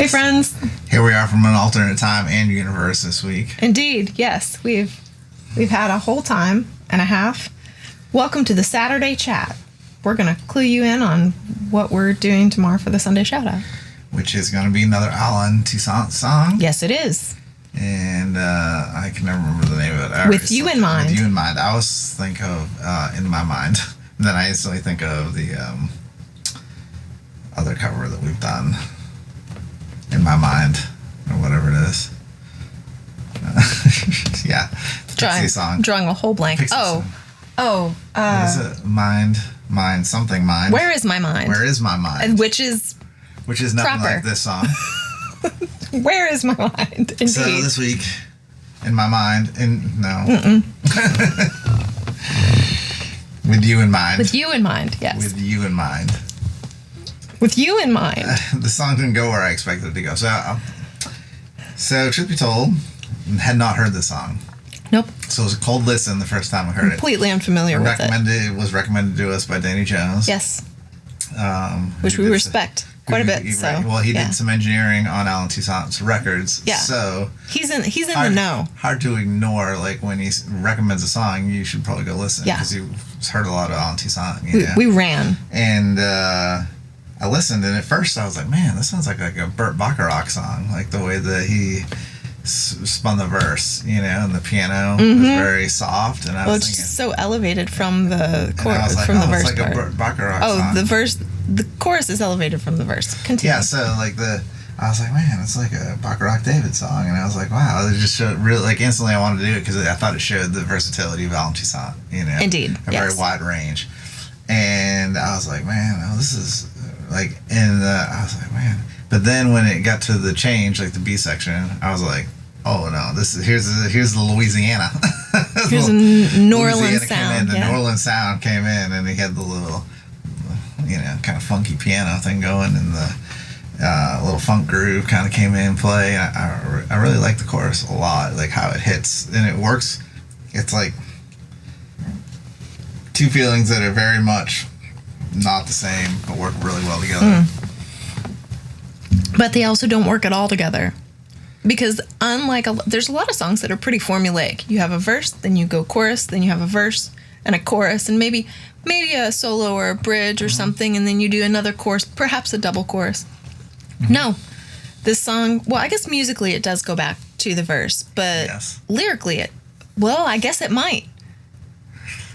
Hey, friends. Here we are from an alternate time and universe this week. Indeed, yes. We've had a whole time and a half. Welcome to the Saturday chat. We're going to clue you in on what we're doing tomorrow for the Sunday shout-out. Which is going to be another Alan Toussaint song. Yes, it is. And I can never remember the name of it. With You in Mind. With You in Mind. I always think of In My Mind. And then I instantly think of the other cover that we've done. In My Mind. Or whatever it is. Yeah. Drawing a whole blank. Pixie song. What is it? Mind, something mind. Where is my mind? Where is my mind? Which is nothing proper. like this song. Where is my mind? Indeed. So this week, In My Mind, With You in Mind. With You in Mind, yes. With You in Mind. With You in Mind. The song didn't go where I expected it to go. So truth be told, had not heard the song. Nope. So it was a cold listen the first time I heard Completely unfamiliar with it. It was recommended to us by Danny Jones. Yes. Which we respect quite a bit. He did some engineering on Alan Toussaint's records. Yeah. So he's in the know. Hard to ignore. Like when he recommends a song, you should probably go listen because you've heard a lot of Alan Toussaint. We ran. And I listened, and at first I was like, "Man, this sounds like a Burt Bacharach song." Like the way that he spun the verse, and the piano was very soft, and I was thinking, it's so elevated from the chorus, like, from the verse. It's like a Burt Bacharach song. The chorus is elevated from the verse. Continue. Yeah, so I was like, man, it's like a Bacharach David song, and I was like, wow, it just showed really, like instantly I wanted to do it because I thought it showed the versatility of Alan Toussaint, Indeed, very wide range, and I was like, man, this is like, and I was like, man. But then when it got to the change, like the B section, I was like, oh no, here's the Louisiana. Here's a New Orleans sound. The New Orleans sound came in, and he had the little, kind of funky piano thing going, and the little funk groove kind of came in play. I really like the chorus a lot, like how it hits, and it works. It's like two feelings that are very much not the same, but work really well together. But they also don't work at all together. Because there's a lot of songs that are pretty formulaic. You have a verse, then you go chorus, then you have a verse and a chorus, and maybe a solo or a bridge or something, and then you do another chorus, perhaps a double chorus. No. This song, well, I guess musically it does go back to the verse, but lyrically I guess it might.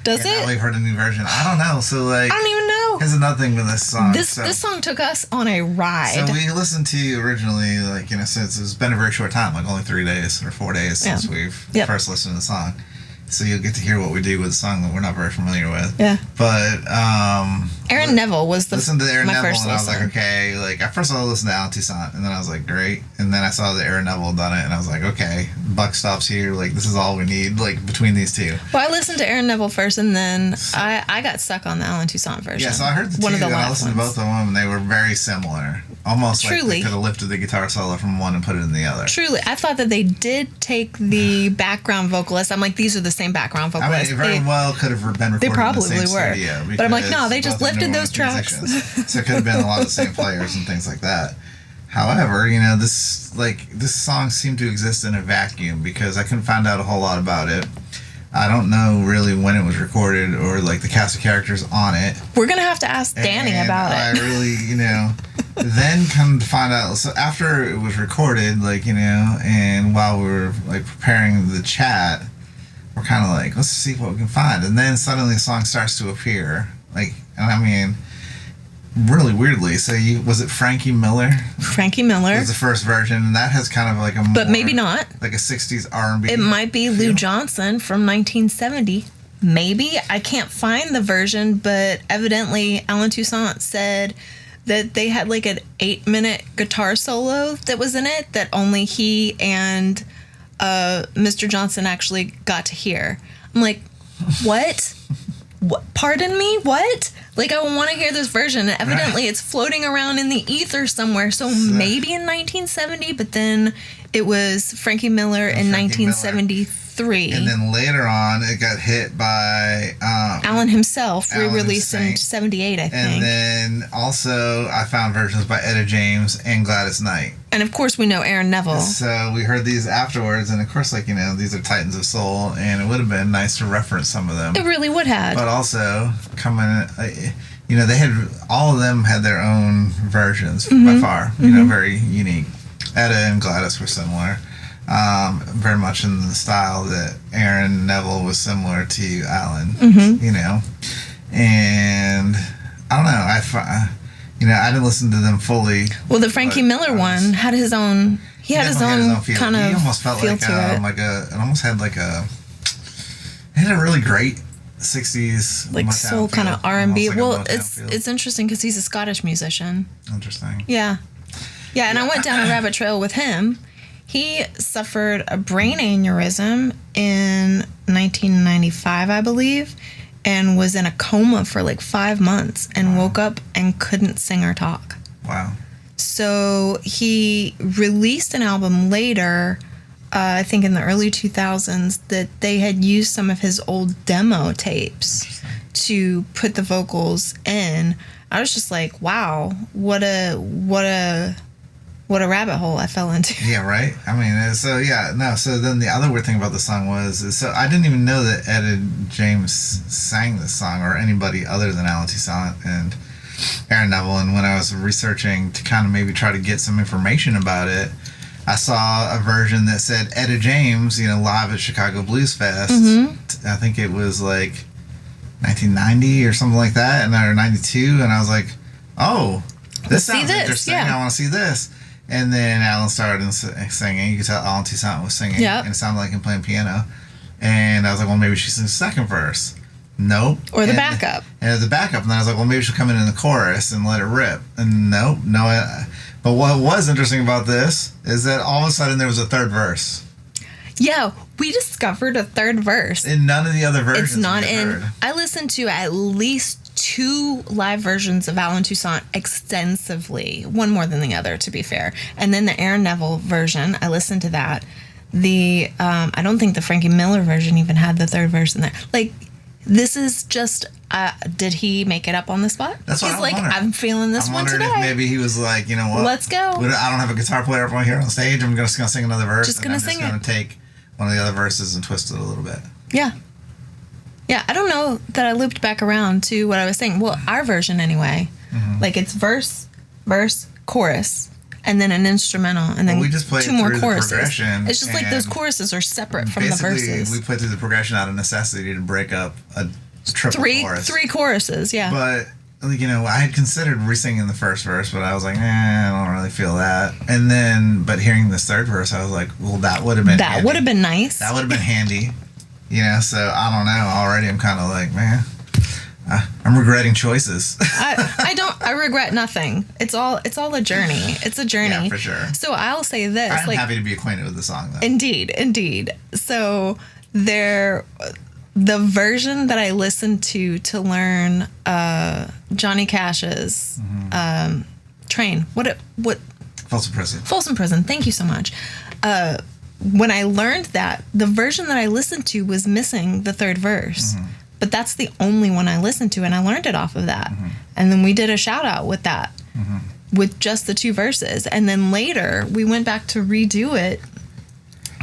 Does it? Now we've heard a new version. I don't know. So I don't even know. Here's another thing with this song. This song took us on a ride. So we listened to you originally, since it's been a very short time, like only 3 days or 4 days since we've first listened to the song. So you'll get to hear what we do with a song that we're not very familiar with. Yeah. But Aaron Neville was listened to Aaron my Neville, first and I was listen. like, okay. Like at first I listened to Alan Toussaint, and then I was like, great. And then I saw that Aaron Neville had done it, and I was like, okay, buck stops here. Like this is all we need. Like between these two. Well, I listened to Aaron Neville first, and then I got stuck on the Alan Toussaint version. Yeah, so I heard the two, and I listened to both of them, and they were very similar. Almost like they could have lifted the guitar solo from one and put it in the other. Truly. I thought that they did take the background vocalist. I'm like, these are the same background vocalists. I mean, it very well could have been recorded they probably in the same were. studio. But I'm like, no, they just lifted those tracks. So it could have been a lot of the same players and things like that. However, this song seemed to exist in a vacuum because I couldn't find out a whole lot about it. I don't know really when it was recorded or like the cast of characters on it. We're going to have to ask Danny about it. I really, then come to find out. So after it was recorded, and while we were like preparing the chat, we're kind of like, let's see what we can find. And then suddenly the song starts to appear. Really weirdly. So was it Frankie Miller? Frankie Miller was the first version, and that has kind of like a more, but maybe not like a 60s R&B. It might be Lou Johnson from 1970. Maybe. I can't find the version, but evidently Alan Toussaint said that they had like an 8-minute guitar solo that was in it that only he and Mr. Johnson actually got to hear. I'm like, what? What? Pardon me? What? Like, I want to hear this version. And evidently, it's floating around in the ether somewhere. So maybe in 1970, but then it was Frankie Miller in 1973. And then later on, it got hit by Alan himself, re-released in 78, I think. And then also, I found versions by Etta James and Gladys Knight. And of course, we know Aaron Neville. So we heard these afterwards, and of course, like, you know, these are Titans of Soul, and it would have been nice to reference some of them. It really would have. But also, you know, they had, all of them had their own versions by far, you know, very unique. Etta and Gladys were similar. Very much in the style that Aaron Neville was similar to Alan, you know. And I don't know, you know, I didn't listen to them fully. Well, the Frankie Miller one had his own. He had his own feel. kind of. He almost felt feel like to it almost had like a. It had a really great 60s like soul kind of R&B. Like well, it's interesting because he's a Scottish musician. Interesting. Yeah, and I went down a rabbit trail with him. He suffered a brain aneurysm in 1995, I believe, and was in a coma for like 5 months and woke up and couldn't sing or talk. Wow. So he released an album later, I think in the early 2000s, that they had used some of his old demo tapes to put the vocals in. I was just like, wow, what a rabbit hole I fell into. Yeah, right? I mean, so then the other weird thing about the song so I didn't even know that Etta James sang this song, or anybody other than Alan Toussaint and Aaron Neville. And when I was researching to kind of maybe try to get some information about it, I saw a version that said Etta James, you know, live at Chicago Blues Fest. I think it was like 1990 or something like that, or 92, and I was like, oh, this sounds interesting. I want to see this. And then Alan started singing. You could tell Alan Toussaint was singing, and it sounded like him playing piano. And I was like, well, maybe she sings the second verse. Nope. Or the backup. And the backup. And then I was like, well, maybe she'll come in the chorus and let it rip. And nope. But what was interesting about this is that all of a sudden there was a third verse. Yeah, we discovered a third verse. In none of the other versions. It's not in. I listened to at least 2 live versions of Alan Toussaint extensively, one more than the other, to be fair. And then the Aaron Neville version, I listened to that. I don't think the Frankie Miller version even had the third verse in there. Like, this is just, did he make it up on the spot? That's what He's like, I'm feeling this one today. If maybe he was like, you know what? Let's go. I don't have a guitar player up on here on stage. I'm just going to sing another verse. Just going to take one of the other verses and twist it a little bit. Yeah. Yeah, I don't know that I looped back around to what I was saying. Well, our version anyway. Like, it's verse, chorus, and then an instrumental, and then we just played 2 more choruses. It's just like those choruses are separate from the verses. We played through the progression out of necessity to break up a triple chorus. 3 choruses, yeah. But, you know, I had considered re-singing the first verse, but I was like, I don't really feel that. And then, but hearing this third verse, I was like, well, that would have been handy. That would have been nice. That would have been handy. You know, so I don't know. Already I'm kind of like, man, I'm regretting choices. I regret nothing. It's all a journey. It's a journey. Yeah, for sure. So I'll say this. I'm happy to be acquainted with the song, though. Indeed. So the version that I listened to learn Johnny Cash's Train. What? Folsom Prison. Thank you so much. When I learned that, the version that I listened to was missing the third verse. But that's the only one I listened to, and I learned it off of that. And then we did a shout out with that, with just the 2 verses. And then later, we went back to redo it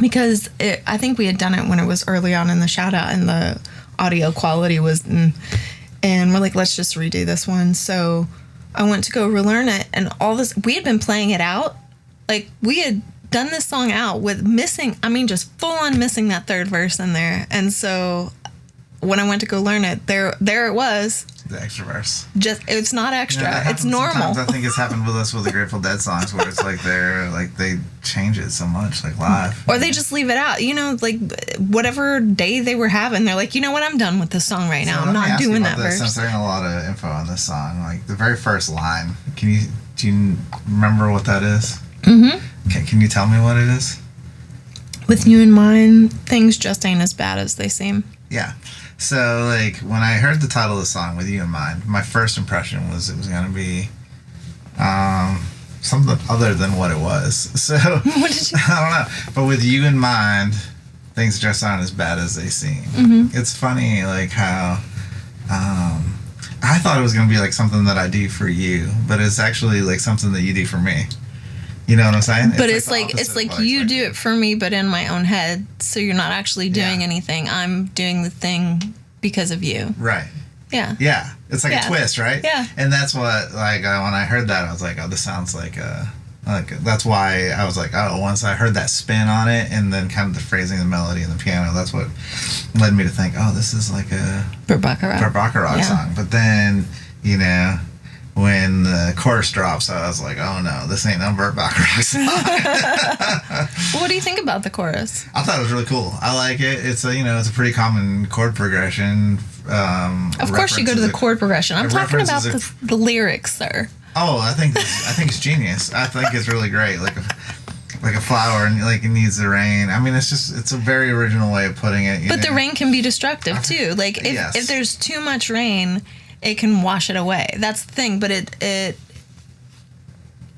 because I think we had done it when it was early on in the shout out, and the audio quality was, and we're like, let's just redo this one. So I went to go relearn it, and all this, we had been playing it out. Like, we had done this song out with just full on missing that third verse in there. And so when I went to go learn it, there it was. The extra verse. It's not extra. It's normal. Sometimes I think it's happened with us with the Grateful Dead songs, where it's like they change it so much, like live. Or they just leave it out. You know, like whatever day they were having, they're like, you know what, I'm done with this song right now. I'm not doing that verse. Since there's a lot of info on this song, like the very first line, do you remember what that is? Can you tell me what it is? With you in mind, things just ain't as bad as they seem. Yeah. So, like, when I heard the title of the song, With You in Mind, my first impression was it was going to be something other than what it was. So, What did you... I don't know. But with you in mind, things just aren't as bad as they seem. It's funny, like, how I thought it was going to be, like, something that I do for you, but it's actually, like, something that you do for me. You know what I'm saying? But it's like you do it for me, but in my own head. So you're not actually doing anything. I'm doing the thing because of you. Right. Yeah. Yeah. It's like a twist, right? Yeah. And that's what, like, when I heard that, I was like, oh, this sounds like that's why I was like, oh, once I heard that spin on it and then kind of the phrasing of the melody and the piano, that's what led me to think, oh, this is like a Burt Bacharach song. But then, you know, when the chorus drops, I was like, oh no, this ain't no Burt Bacharach song. What do you think about the chorus? I thought it was really cool. I like it. It's it's a pretty common chord progression. Of course you go to the chord progression. I'm talking about the lyrics, sir. Oh, I think it's genius. I think it's really great. Like a flower, and like it needs the rain. I mean, it's a very original way of putting it. But the rain can be destructive too. Like if there's too much rain, it can wash it away. That's the thing. But it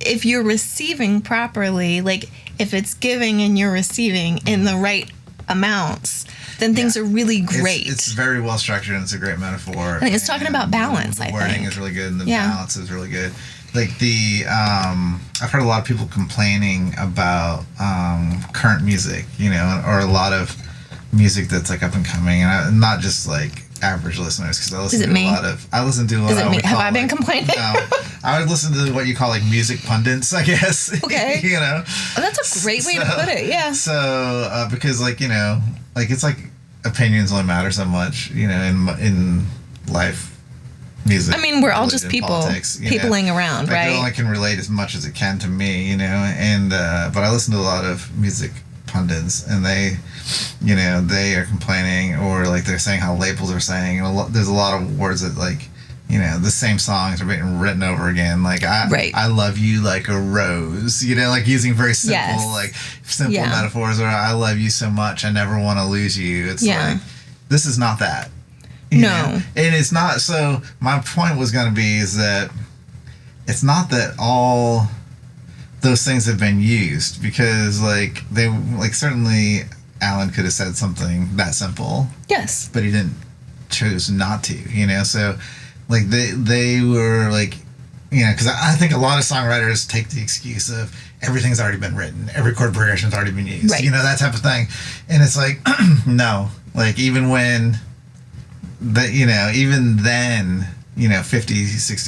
if you're receiving properly, like if it's giving and you're receiving in the right amounts, then things are really great. It's very well structured, and it's a great metaphor. I think it's talking about balance. The wording is really good, and the balance is really good. Like I've heard a lot of people complaining about current music, or a lot of music that's like up and coming, and not just like average listeners, because I listen to a lot of. I listen to a lot. Is it me? Have I been complaining? No, I would listen to what you call like music pundits, I guess. Okay. That's a great way to put it. Yeah. So because like it's like opinions only matter so much, in life. Music. I mean, we're all just people, politics, peopling around, right? It only can relate as much as it can to me, and but I listen to a lot of music pundits, and they are complaining, or like they're saying how labels are saying, and there's a lot of words that like, the same songs are being written over again. Like I love you like a rose, like using very simple metaphors, or I love you so much I never want to lose you. It's like, this is not that. No. And it's not. So my point was going to be is that it's not that all those things have been used, because like they certainly Alan could have said something that simple. Yes. But he didn't chose not to, so like they were like, because I think a lot of songwriters take the excuse of everyth's already been written, every chord progression's already been used, right. That type of thing. And it's like, no, like even when even then, 50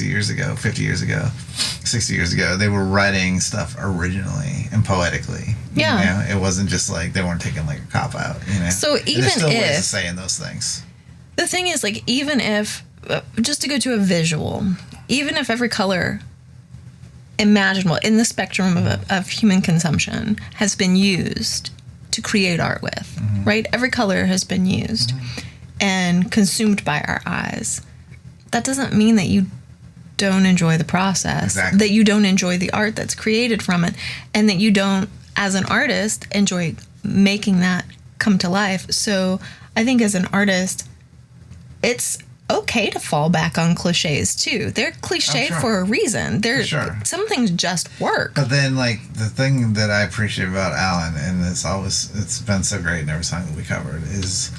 years ago, 60 years ago, they were writing stuff originally and poetically. Yeah. It wasn't just like they weren't taking like a cop out, So even there's still ways if of saying those things. The thing is, like, even if, just to go to a visual, even if every color imaginable in the spectrum of human consumption has been used to create art with, right? Every color has been used and consumed by our eyes. That doesn't mean that you don't enjoy the process, that you don't enjoy the art that's created from it, and that you don't, as an artist, enjoy making that come to life. So I think as an artist, it's okay to fall back on cliches too. They're cliche for a reason. Some things just work. But then, like, the thing that I appreciate about Alan, and it's been so great in every song that we covered, is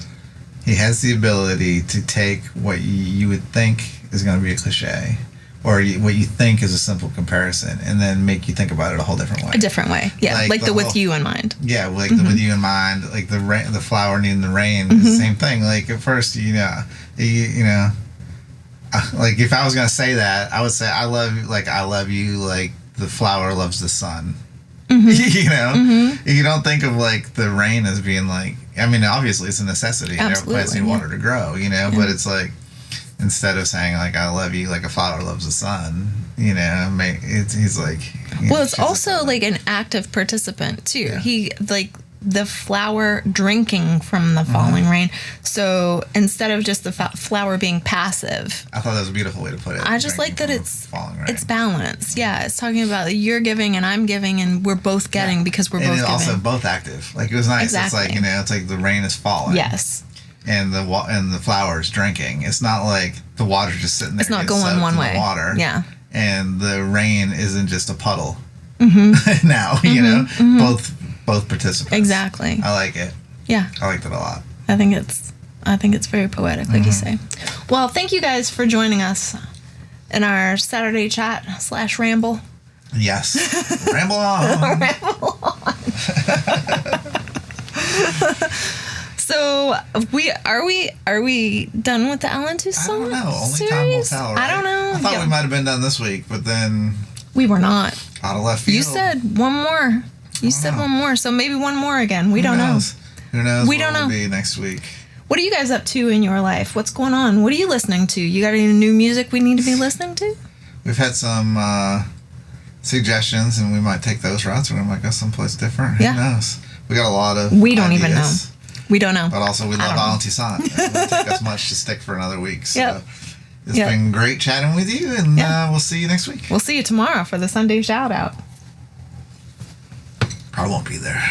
he has the ability to take what you would think is going to be a cliche, or what you think is a simple comparison, and then make you think about it a whole different way. A different way, yeah. Like the with you in mind. Yeah, like the with you in mind, like the flower needing the rain, is the same thing. Like at first, like if I was going to say that, I would say I love you like the flower loves the sun. You don't think of like the rain as being like, I mean, obviously it's a necessity. Plants need water to grow, but it's like, instead of saying like I love you like a flower loves the sun, he's like. Well, it's also like an active participant too. Yeah. He like the flower drinking from the falling rain. So instead of just the flower being passive, I thought that was a beautiful way to put it. I just like that it's balanced. Yeah, it's talking about you're giving and I'm giving and we're both getting because we're both giving. And also both active. Like it was nice. Exactly. It's like it's like the rain is falling. Yes. and the flowers drinking. It's not like the water's just sitting there. It's not going one way. Water. Yeah. And the rain isn't just a puddle. Mm-hmm. Now, you know, both participants. Exactly. I like it. Yeah. I liked it a lot. I think it's very poetic, like you say. Well, thank you guys for joining us in our Saturday chat / ramble. Yes. Ramble on. Ramble on. So are we done with the Alan Toussaint? I don't know. Only series? time will tell, right? I don't know. I thought we might have been done this week, but then we were not. Out of left field. You said one more. You said one more, so maybe one more again. We don't know. Who knows? We don't know. What will be next week? What are you guys up to in your life? What's going on? What are you listening to? You got any new music we need to be listening to? We've had some suggestions, and we might take those routes, or we might go someplace different. Yeah. Who knows? We got a lot of We don't ideas, even know. We don't know. But also, we love Alan Toussaint. It won't take us much to stick for another week. So Yep. It's been great chatting with you, and we'll see you next week. We'll see you tomorrow for the Sunday shout out. Probably won't be there.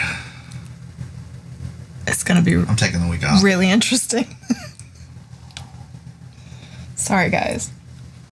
It's going to be I'm taking the week off. really interesting. Sorry, guys.